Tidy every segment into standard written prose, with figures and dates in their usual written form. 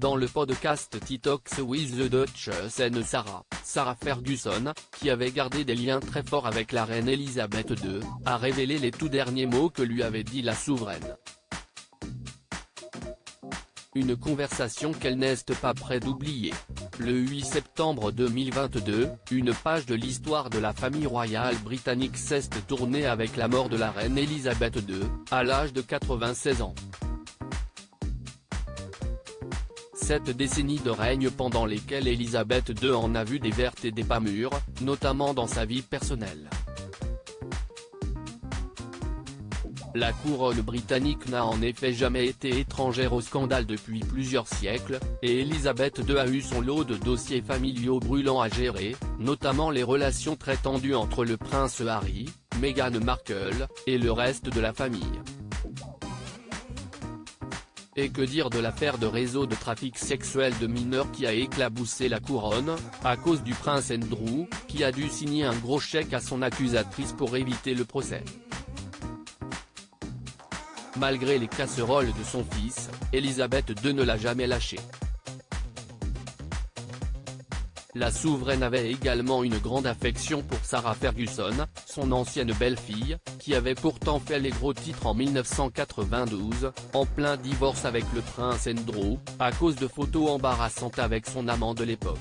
Dans le podcast TikTok with the Duchess and Sarah Ferguson, qui avait gardé des liens très forts avec la reine Elisabeth II, a révélé les tout derniers mots que lui avait dit la souveraine. Une conversation qu'elle n'est pas près d'oublier. Le 8 septembre 2022, une page de l'histoire de la famille royale britannique s'est tournée avec la mort de la reine Elisabeth II, à l'âge de 96 ans. 7 décennies de règne pendant lesquelles Elisabeth II en a vu des vertes et des pas mûres, notamment dans sa vie personnelle. La couronne britannique n'a en effet jamais été étrangère au scandale depuis plusieurs siècles, et Elisabeth II a eu son lot de dossiers familiaux brûlants à gérer, notamment les relations très tendues entre le prince Harry, Meghan Markle, et le reste de la famille. Et que dire de l'affaire de réseau de trafic sexuel de mineurs qui a éclaboussé la couronne, à cause du prince Andrew, qui a dû signer un gros chèque à son accusatrice pour éviter le procès. Malgré les casseroles de son fils, Elisabeth II ne l'a jamais lâché. La souveraine avait également une grande affection pour Sarah Ferguson, son ancienne belle-fille, qui avait pourtant fait les gros titres en 1992, en plein divorce avec le prince Andrew, à cause de photos embarrassantes avec son amant de l'époque.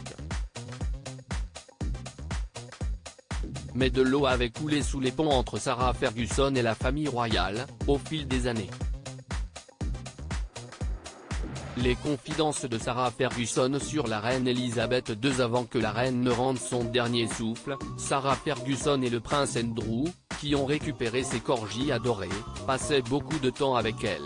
Mais de l'eau avait coulé sous les ponts entre Sarah Ferguson et la famille royale, au fil des années. Les confidences de Sarah Ferguson sur la reine Elisabeth II avant que la reine ne rende son dernier souffle. Sarah Ferguson et le prince Andrew, qui ont récupéré ses corgis adorés, passaient beaucoup de temps avec elle.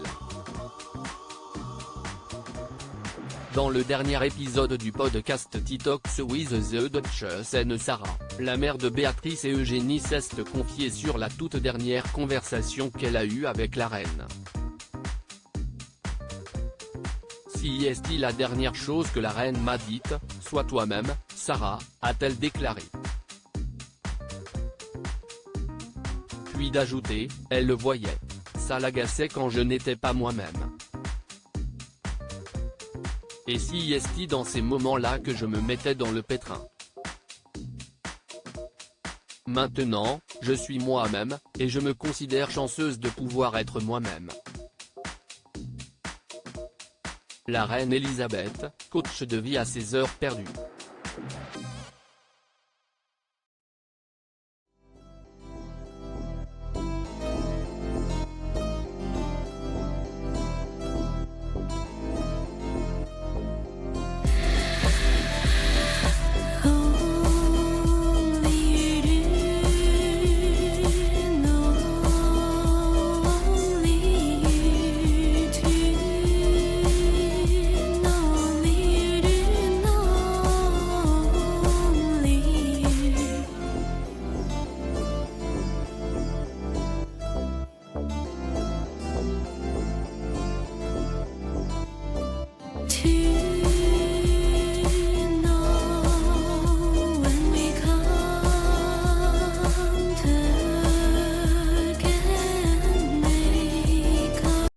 Dans le dernier épisode du podcast TikTok with the Duchess and Sarah, la mère de Béatrice et Eugénie s'est confiée sur la toute dernière conversation qu'elle a eue avec la reine. Si est la dernière chose que la reine m'a dite, sois toi-même, Sarah, a-t-elle déclaré. Puis d'ajouter, elle le voyait. Ça l'agaçait quand je n'étais pas moi-même. Et si est dans ces moments-là que je me mettais dans le pétrin. Maintenant, je suis moi-même, et je me considère chanceuse de pouvoir être moi-même. La reine Elisabeth, coach de vie à ses heures perdues.